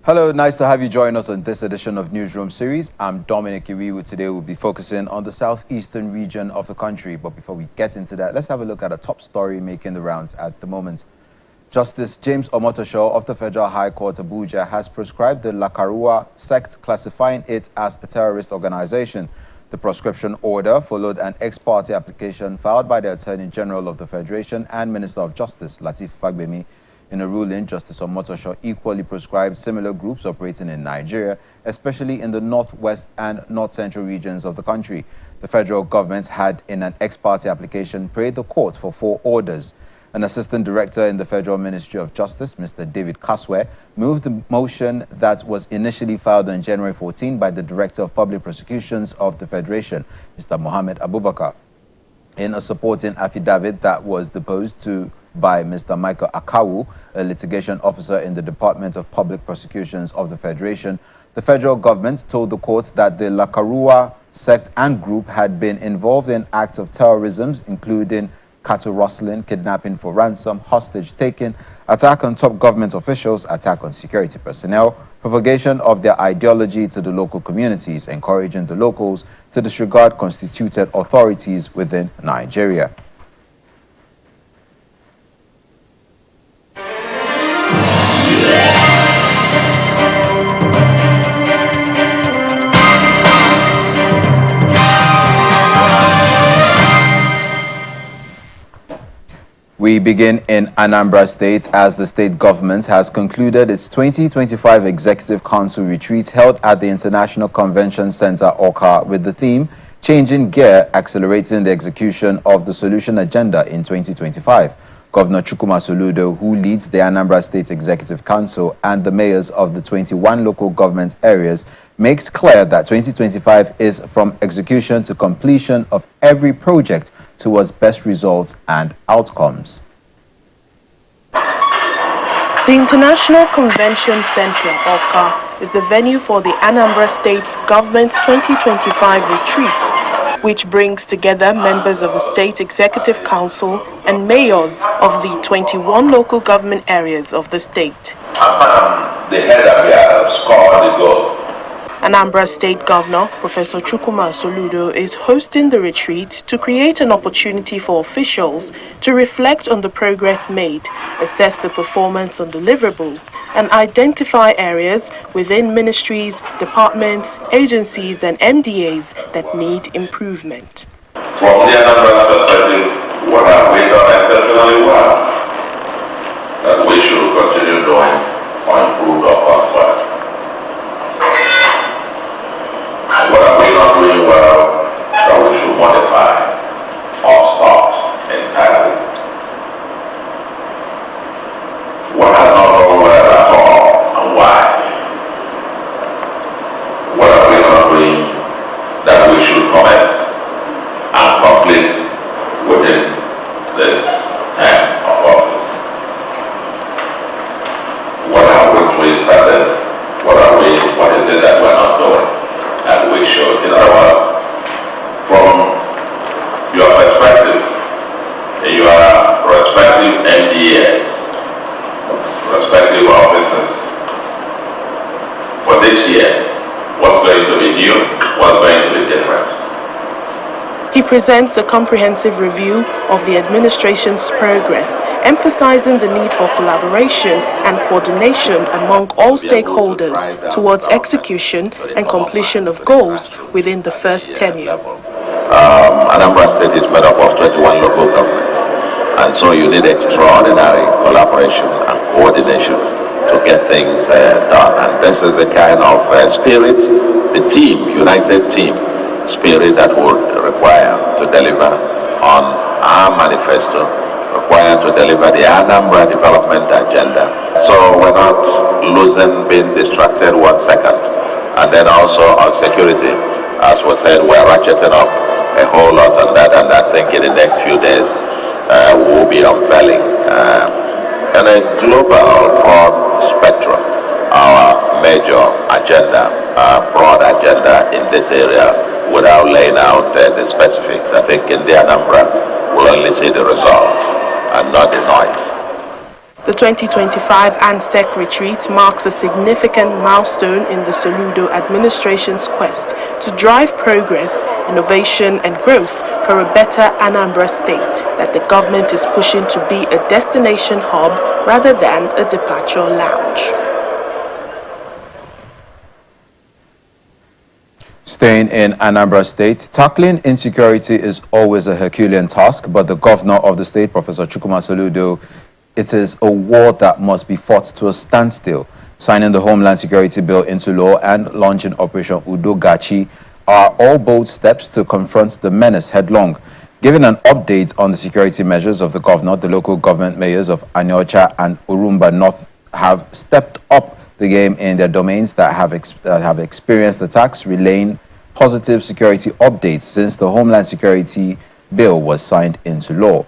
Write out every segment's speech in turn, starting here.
Hello, nice to have you join us on this edition of Newsroom series. I'm Dominic Iriwu. Today we'll be focusing on the southeastern region of the country. But before we get into that, let's have a look at a top story making the rounds at the moment. Justice James Omotosho of the Federal High Court Abuja has proscribed the Lakarua sect, classifying it as a terrorist organization. The proscription order followed an ex parte application filed by the Attorney General of the Federation and Minister of Justice, Lateef Fagbemi. In a ruling, Justice Omotosho equally proscribed similar groups operating in Nigeria, especially in the northwest and north-central regions of the country. The federal government had, in an ex parte application, prayed the court for 4 orders. An assistant director in the Federal Ministry of Justice, Mr. David Kaswe, moved the motion that was initially filed on January 14 by the Director of Public Prosecutions of the Federation, Mr. Mohammed Abubakar. In a supporting affidavit that was deposed to by Mr. Michael Akawu, a litigation officer in the Department of Public Prosecutions of the Federation, the federal government told the court that the Lakarua sect and group had been involved in acts of terrorism, including cattle rustling, kidnapping for ransom, hostage taking, attack on top government officials, attack on security personnel, propagation of their ideology to the local communities, encouraging the locals to disregard constituted authorities within Nigeria. We begin in Anambra State as the state government has concluded its 2025 Executive Council retreat held at the International Convention Center, Awka, with the theme Changing Gear, Accelerating the Execution of the Solution Agenda in 2025. Governor Chukwuma Soludo, who leads the Anambra State Executive Council, and the mayors of the 21 local government areas makes clear that 2025 is from execution to completion of every project towards best results and outcomes. The International Convention Center, Awka, is the venue for the Anambra State Government 2025 retreat, which brings together members of the State Executive Council and mayors of the 21 local government areas of the state. The head of Abia scored the goal. Anambra State Governor Professor Chukwuma Soludo is hosting the retreat to create an opportunity for officials to reflect on the progress made, assess the performance on deliverables, and identify areas within ministries, departments, agencies, and MDAs that need improvement. From the Anambra's perspective, what have we done exceptionally well that we should continue doing or improve upon further? What are we not doing well that we should modify or start entirely? What has not gone well at all and why? What are we not doing that we should commence and complete within this term of office? What have we started? What is it that we're not doing? And we should, in other words, from your perspective, your respective MDAs, respective offices, for this year, what's going to be new, what's going to be different? He presents a comprehensive review of the administration's progress, emphasizing the need for collaboration and coordination among all stakeholders towards execution and completion of goals within the first tenure. Anambra State is made up of 21 local governments, and so you need extraordinary collaboration and coordination to get things done. And this is the kind of spirit, the team, united team spirit that would require to deliver on our manifesto, required to deliver the Anambra development agenda. So we're not losing, being distracted 1 second. And then also on security, as was said, we're ratcheting up a whole lot on that, and I think in the next few days we'll be unveiling in a global broad spectrum our major agenda, broad agenda in this area, without laying out the specifics. I think in the Anambra we'll only see the results and not the noise. The 2025 ANSEC retreat marks a significant milestone in the Soludo administration's quest to drive progress, innovation and growth for a better Anambra state that the government is pushing to be a destination hub rather than a departure lounge. Staying in Anambra State, tackling insecurity is always a Herculean task, but the governor of the state, Professor Chukwuma Soludo, it is a war that must be fought to a standstill. Signing the Homeland Security Bill into law and launching Operation Udogachi are all bold steps to confront the menace headlong. Giving an update on the security measures of the governor, the local government mayors of Aniocha and Urumba North have stepped up the game in their domains that have experienced attacks, relaying positive security updates since the Homeland Security Bill was signed into law.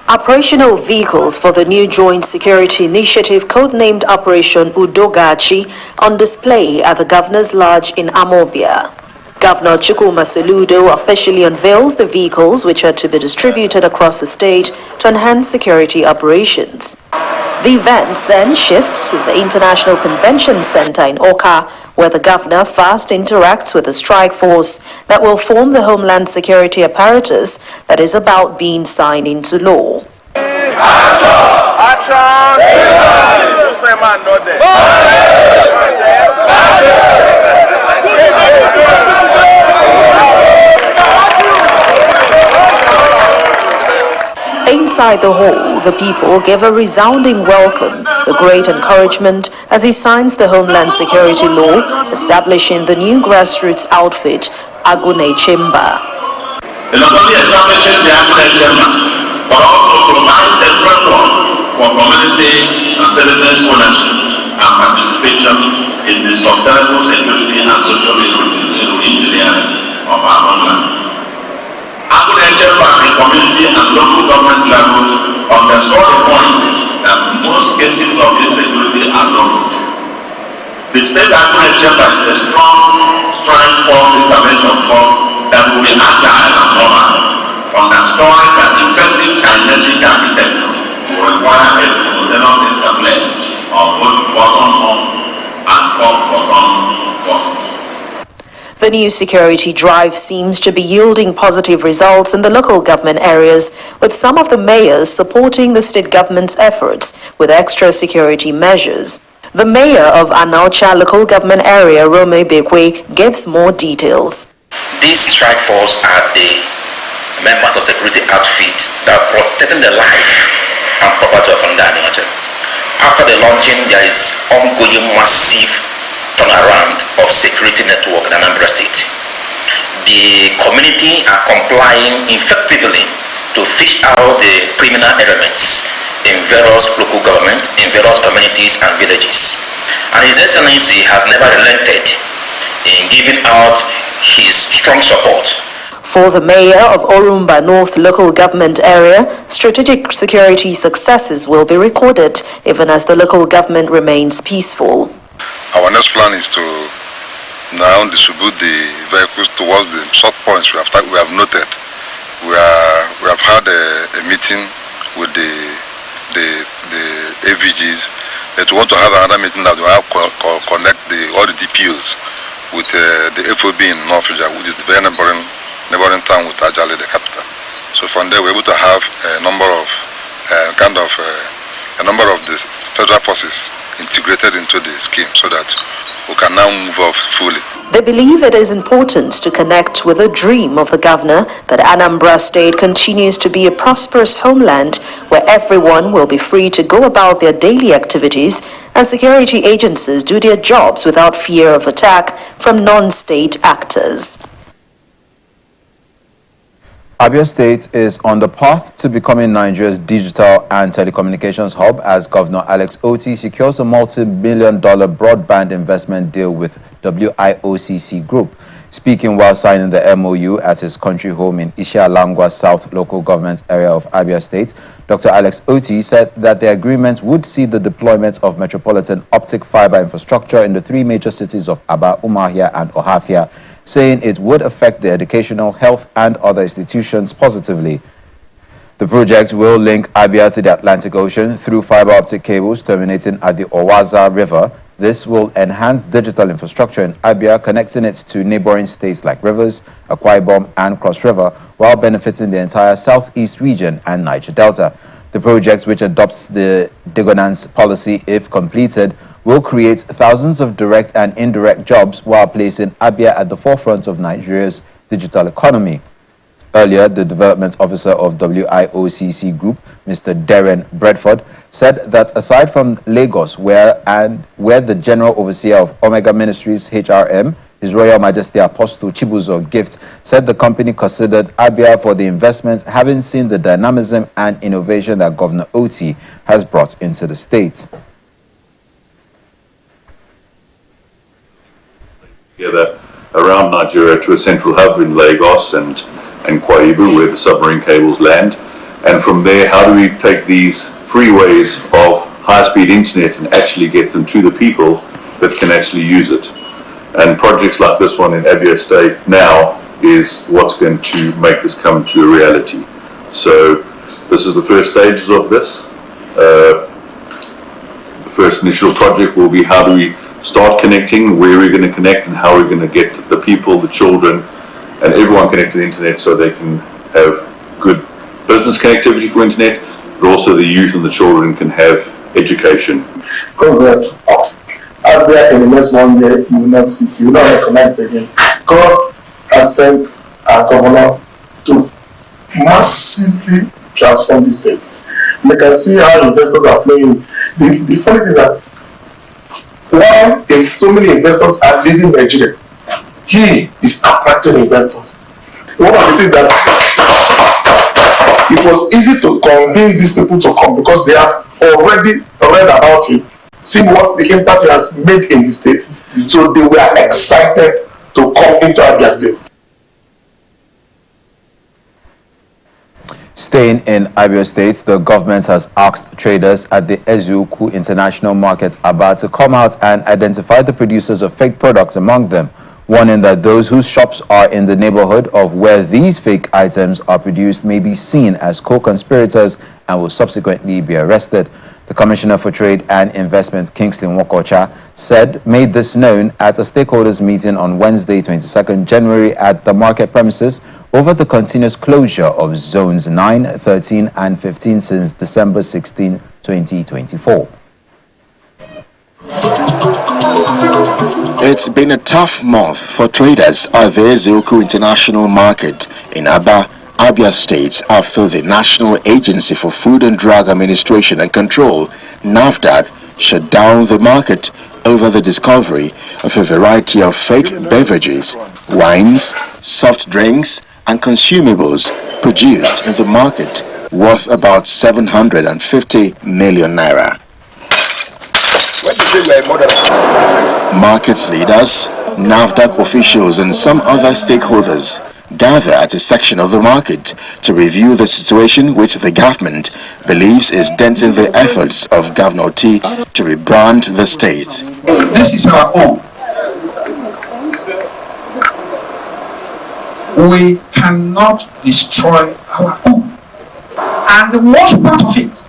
Operational vehicles for the new Joint Security Initiative, codenamed Operation Udogachi, on display at the Governor's Lodge in Abia. Governor Chukwuma Soludo officially unveils the vehicles which are to be distributed across the state to enhance security operations. The event then shifts to the International Convention Center in Oka, where the governor first interacts with the strike force that will form the Homeland Security apparatus that is about being signed into law. Inside the hall, the people give a resounding welcome, a great encouragement as he signs the Homeland Security Law, establishing the new grassroots outfit, Agune Chamber. It not only establishes the Agune Chamber, but also provides a framework for community and citizens' ownership and participation in the sustainable security and social engineering of our homeland. Agune Chamber at the community and local government levels underscore the point that most cases of insecurity are local. The state Agune Chamber is a strong strike force intervention force that will be agile and normal, underscoring that effective kinetic architecture will require a simultaneous interplay of both bottom-up and top-bottom forces. The new security drive seems to be yielding positive results in the local government areas, with some of the mayors supporting the state government's efforts with extra security measures. The mayor of Anaucha local government area, Rome Bekwe, gives more details. These strike force are the members of security outfit that are protecting the life and property of Anaucha. After the launching, there is ongoing massive turnaround of security network in Anambra State. The community are complying effectively to fish out the criminal elements in various local government, in various communities and villages. And His Excellency has never relented in giving out his strong support. For the mayor of Urumba North local government area, strategic security successes will be recorded even as the local government remains peaceful. Our next plan is to now distribute the vehicles towards the short points we have noted. We have had a meeting with the AVGs. We want to have another meeting that will have connect all the DPOs with the FOB in North Asia, which is the very neighboring town with Ajale, the capital. So from there, we're able to have a number of the federal forces integrated into the scheme so that we can now move off fully. They believe it is important to connect with the dream of the governor that Anambra State continues to be a prosperous homeland where everyone will be free to go about their daily activities and security agencies do their jobs without fear of attack from non-state actors. Abia State is on the path to becoming Nigeria's digital and telecommunications hub as Governor Alex Otti secures a multi-million-dollar broadband investment deal with WIOCC Group. Speaking while signing the MOU at his country home in Ishialangwa South local government area of Abia State, Dr. Alex Otti said that the agreement would see the deployment of metropolitan optic fiber infrastructure in the three major cities of Aba, Umuahia, and Ohafia, saying it would affect the educational, health, and other institutions positively. The project will link Abia to the Atlantic Ocean through fiber optic cables terminating at the Owaza River. This will enhance digital infrastructure in Abia, connecting it to neighboring states like Rivers, Akwa Ibom, and Cross River, while benefiting the entire southeast region and Niger Delta. The project, which adopts the Digonance policy if completed, will create thousands of direct and indirect jobs while placing Abia at the forefront of Nigeria's digital economy. Earlier, the development officer of WIOCC Group, Mr. Darren Bradford, said that aside from Lagos, where the General Overseer of Omega Ministries, HRM, His Royal Majesty Apostle Chibuzo Gift, said the company considered Abia for the investment, having seen the dynamism and innovation that Governor Oti has brought into the state. Together around Nigeria to a central hub in Lagos and Akwa Ibom, where the submarine cables land, and from there, how do we take these freeways of high-speed internet and actually get them to the people that can actually use it? And projects like this one in Abia State now is what's going to make this come to a reality. So this is the first stages of this. The first initial project will be how do we start connecting, where we're going to connect, and how we're going to get the people, the children, and everyone connected to the internet so they can have good business connectivity for internet, but also the youth and the children can have education. Abia in the next 1 year, you will not see, you will not recognize it again. God has sent our governor to massively transform the state. You can see how investors are playing. The funny thing is that while so many investors are leaving Nigeria, he is attracting investors. One of the things that it was easy to convince these people to come because they have already read about him, seen what the impact he has made in the state. So they were excited to come into Abia State. Staying in Abia State, the government has asked traders at the Eziokwu International Market, Abia, to come out and identify the producers of fake products among them, warning that those whose shops are in the neighborhood of where these fake items are produced may be seen as co-conspirators and will subsequently be arrested. The Commissioner for Trade and Investment, Kingsley Nwokocha, made this known at a stakeholders meeting on Wednesday, 22nd January at the market premises over the continuous closure of zones 9, 13 and 15 since December 16, 2024. It's been a tough month for traders at the Eziokwu International Market in Abia State after the National Agency for Food and Drug Administration and Control, NAFDAC, shut down the market over the discovery of a variety of fake beverages, wines, soft drinks, and consumables produced in the market worth about 750 million naira. Market leaders, NAFDAC officials, and some other stakeholders gather at a section of the market to review the situation, which the government believes is denting the efforts of Governor T to rebrand the state. This is our home. We cannot destroy our home. And the worst part of it,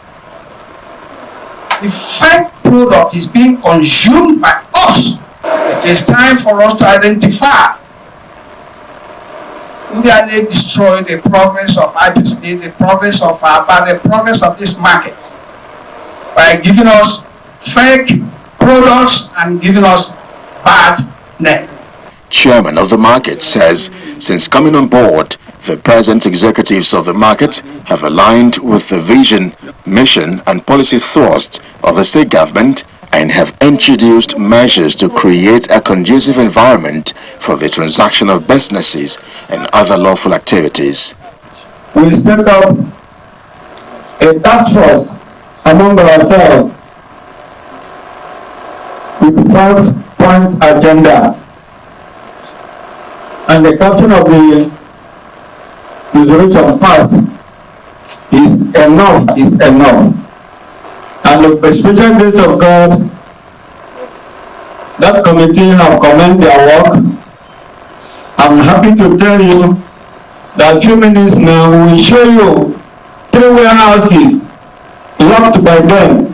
the fake product is being consumed by us. It is time for us to identify who they destroy the progress of Abia State, the progress of Abia, the progress of this market by giving us fake products and giving us bad name. Chairman of the market says since coming on board, the present executives of the market have aligned with the vision, mission and policy thrust of the state government and have introduced measures to create a conducive environment for the transaction of businesses and other lawful activities. We set up a task force among ourselves with 5-point agenda, and the caption of the resolution passed is enough is enough. And by special grace of God, that committee have commenced their work. I'm happy to tell you that 2 minutes now we will show you 3 warehouses locked by them.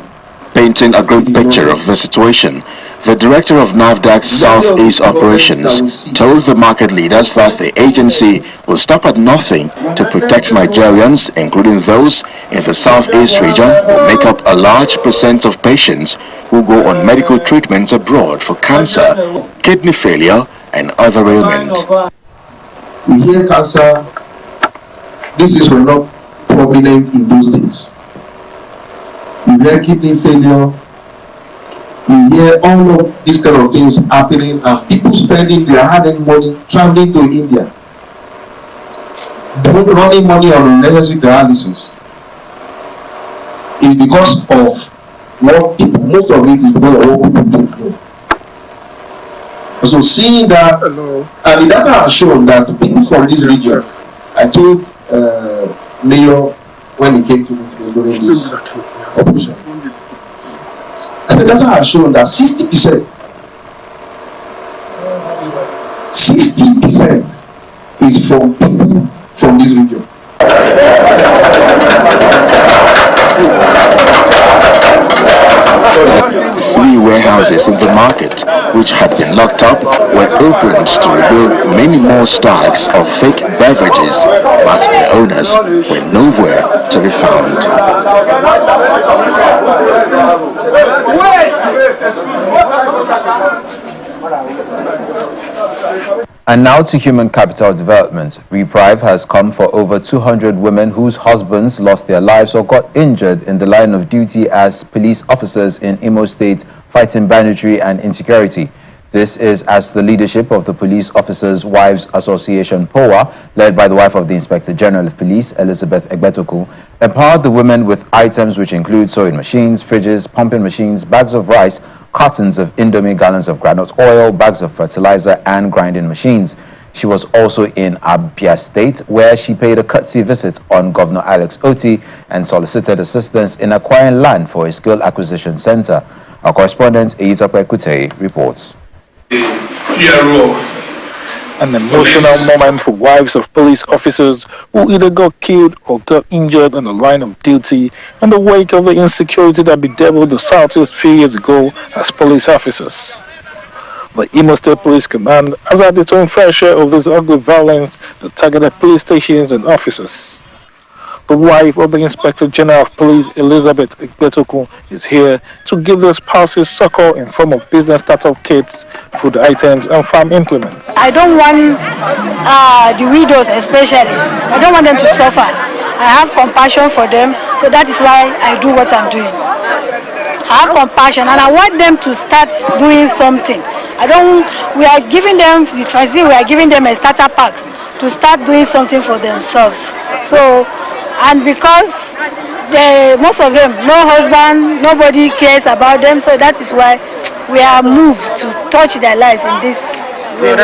Painting a great picture of the situation, the director of NAFDAC's Southeast Operations told the market leaders that the agency will stop at nothing to protect Nigerians, including those in the Southeast region who make up a large percent of patients who go on medical treatment abroad for cancer, kidney failure, and other ailments. We hear cancer, this were not prominent in those days. You hear kidney failure, you hear all of these kind of things happening, and people spending their hard-earned money traveling to India, running money on unnecessary dialysis. Is because of what people, most of it is because of what people do. So seeing that, and the data has shown that people from this region, I told Mayor when he came to me during this operation, and the data has shown that 60% is from people from this region. Three warehouses in the market, which had been locked up, were opened to reveal many more stacks of fake beverages, but their owners were nowhere to be found. And now to human capital development. Reprieve has come for over 200 women whose husbands lost their lives or got injured in the line of duty as police officers in Imo State fighting banditry and insecurity. This is as the leadership of the Police Officers' Wives Association, POA, led by the wife of the Inspector General of Police, Elizabeth Egbetoku, empowered the women with items which include sewing machines, fridges, pumping machines, bags of rice, cartons of Indomie, gallons of groundnut oil, bags of fertilizer, and grinding machines. She was also in Abia State, where she paid a courtesy visit on Governor Alex Oti and solicited assistance in acquiring land for a skill acquisition center. Our correspondent, Eyitope Kute, reports. An emotional moment for wives of police officers who either got killed or got injured on the line of duty in the wake of the insecurity that bedeviled the Southeast few years ago as police officers. The Imo State Police Command has had its own fair share of this ugly violence that targeted police stations and officers. The wife of the Inspector General of Police, Elizabeth Egbetoku, is here to give the spouses succor in form of business startup kits, food items, and farm implements. I don't want the widows especially, I don't want them to suffer. I have compassion for them, so that is why I do what I'm doing. I have compassion and I want them to start doing something. We are giving them a starter pack to start doing something for themselves. So, and because most of them, no husband, nobody cares about them, so that is why we are moved to touch their lives in this way.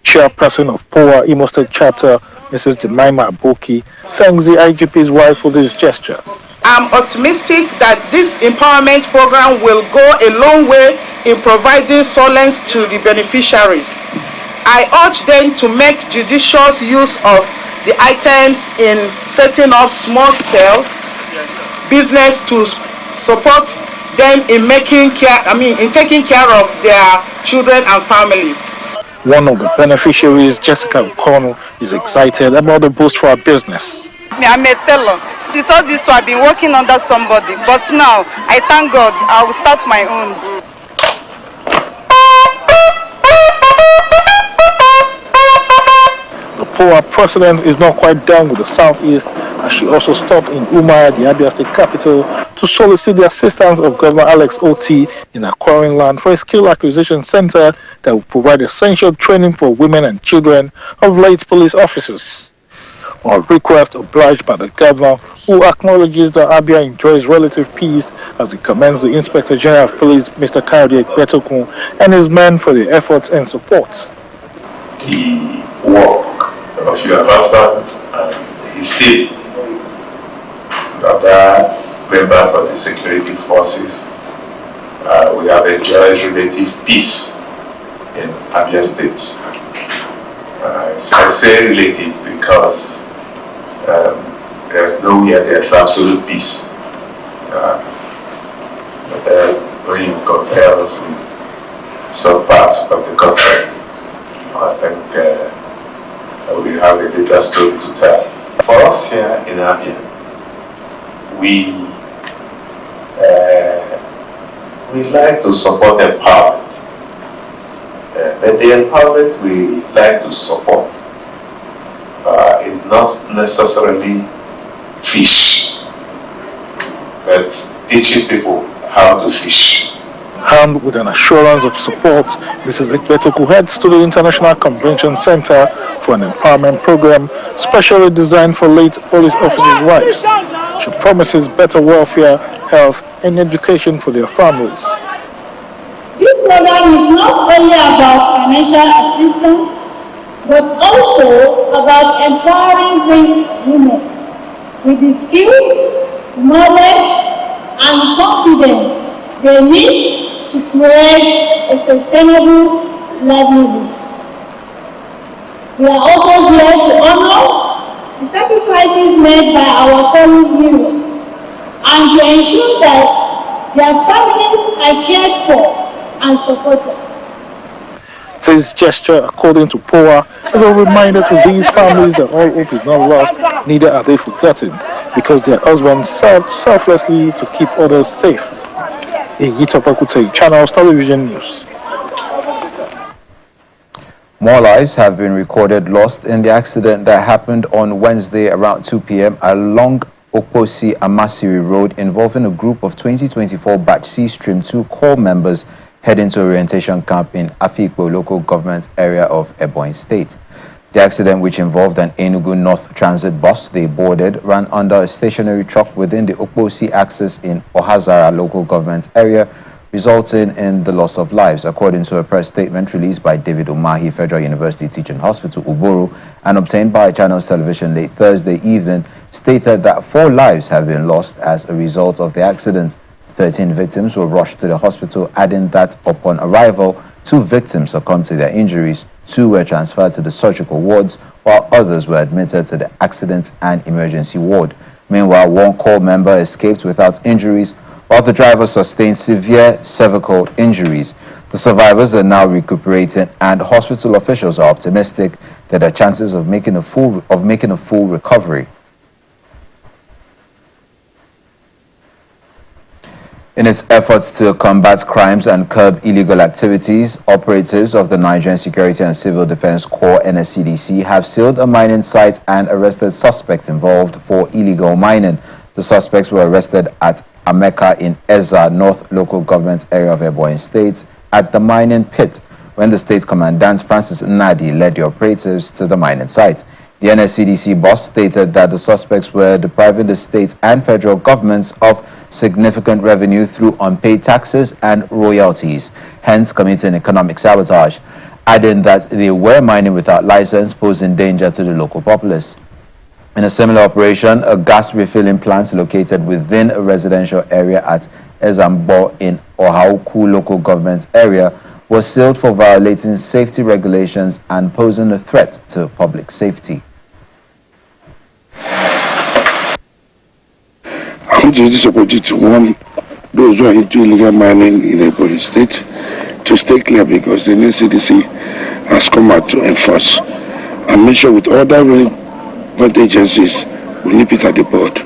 Chairperson of POA Imo State Chapter, Mrs. Jemima Aboki, thanks the IGP's wife for this gesture. I'm optimistic that this empowerment program will go a long way in providing solace to the beneficiaries. I urge them to make judicious use of the items in setting up small-scale business to support them in taking care of their children and families. One of the beneficiaries, Jessica O'Connell, is excited about the boost for her business. I'm a teller. Since all this, I've been working under somebody, but now I thank God I will start my own. The POA president is not quite done with the Southeast, as she also stopped in Umar, the Abia State capital, to solicit the assistance of Governor Alex Oti in acquiring land for a skill acquisition center that will provide essential training for women and children of late police officers. On request obliged by the governor, who acknowledges that Abia enjoys relative peace as he commends the Inspector General of Police, Mr. Kayode Egbetoku, and his men for their efforts and support. The work of your husband and his team, other members of the security forces, we have enjoyed relative peace in Abia State. I say relative because there's nowhere there's absolute peace. When you compare us with some parts of the country, I think we have a bigger story to tell. For us here in Abia, we like to support empowerment. But the empowerment we like to support is not necessarily fish, but teaching people how to fish. Armed with an assurance of support, Mrs. Ekbetoku heads to the International Convention Center for an empowerment program specially designed for late police officers' wives. She promises better welfare, health, and education for their families. This program is not only about financial assistance, but also about empowering these women with the skills, knowledge, and confidence they need to create a sustainable livelihood. We are also here to honor the sacrifices made by our fallen heroes and to ensure that their families are cared for and supported. This gesture, according to POA, is a reminder to these families that all hope is not lost, neither are they forgotten, because their husbands served selflessly to keep others safe. Iyitopakute, Channels Television News. More lives have been recorded lost in the accident that happened on Wednesday around 2 p.m. along Okposi Amasiri Road involving a group of 2024 Batch C Stream 2 corps members heading to orientation camp in Afikpo local government area of Ebonyi State. The accident, which involved an Enugu North transit bus they boarded, ran under a stationary truck within the Okposi axis in Ohazara local government area, resulting in the loss of lives, according to a press statement released by David Umahi, Federal University Teaching Hospital, Uburu, and obtained by Channels Television late Thursday evening, stated that 4 lives have been lost as a result of the accident. 13 victims were rushed to the hospital, adding that upon arrival, 2 victims succumbed to their injuries, 2 were transferred to the surgical wards, while others were admitted to the accident and emergency ward. Meanwhile, 1 corps member escaped without injuries, while the driver sustained severe cervical injuries. The survivors are now recuperating, and hospital officials are optimistic that there are chances of making a full recovery. In its efforts to combat crimes and curb illegal activities, operatives of the Nigerian Security and Civil Defense Corps (NSCDC) have sealed a mining site and arrested suspects involved for illegal mining. The suspects were arrested at Ameka in Ezza North local government area of Ebonyi State at the mining pit when the state commandant Francis Nnadi led the operatives to the mining site. The NSCDC boss stated that the suspects were depriving the state and federal governments of significant revenue through unpaid taxes and royalties, hence committing economic sabotage, adding that they were mining without license, posing danger to the local populace. In a similar operation, a gas refilling plant located within a residential area at Ezambo in Ohauku local government area was sealed for violating safety regulations and posing a threat to public safety. I want to use this opportunity to warn those who are into illegal mining in Ebonyi State to stay clear, because the NCDC has come out to enforce and make sure with other relevant agencies we nip it at the bud.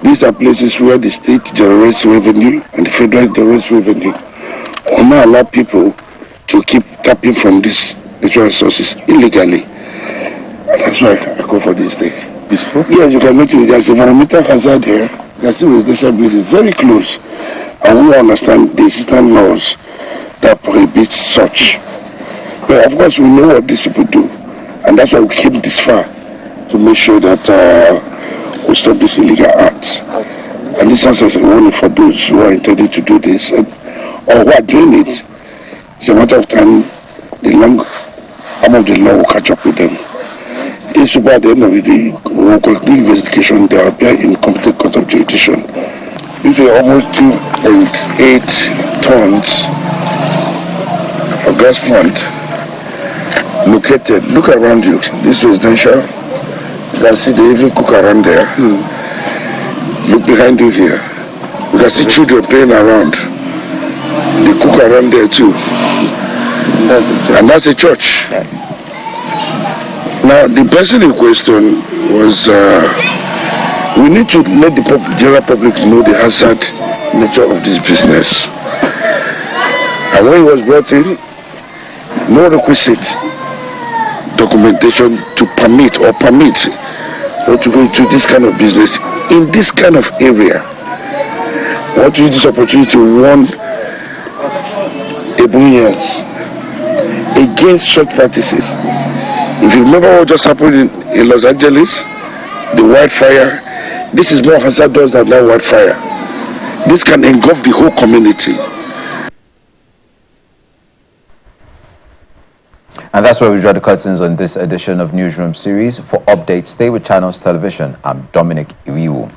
These are places where the state generates revenue and the federal generates revenue. Will not allow people to keep tapping from these natural resources illegally. And that's why I go for this thing. Yes, you can notice there's a environmental hazard here. There's a residential building very close, and we understand the existing laws that prohibit such. But of course, we know what these people do, and that's why we came this far to make sure that we stop these illegal acts. And this answers a warning for those who are intending to do this or who are doing it. It's a matter of time. The long arm of the law will catch up with them. These people at the end of the day will conclude investigation. They will appear in competent court of jurisdiction. This is almost 2.8 tons of gas plant located. Look around you. This residential, you can see they even cook around there. Look behind you here. You can see children playing around. They cook around there too. And that's a church. Now, the person in question was, we need to let the general public know the hazard nature of this business. And when he was brought in, no requisite documentation to permit or to go into this kind of business in this kind of area. I want to use this opportunity to warn Ebonyians against such practices. If you remember what just happened in Los Angeles, the wildfire, this is more hazardous than that wildfire. This can engulf the whole community. And that's where we draw the curtains on this edition of Newsroom series. For updates, stay with Channels Television. I'm Dominic Iwiwu.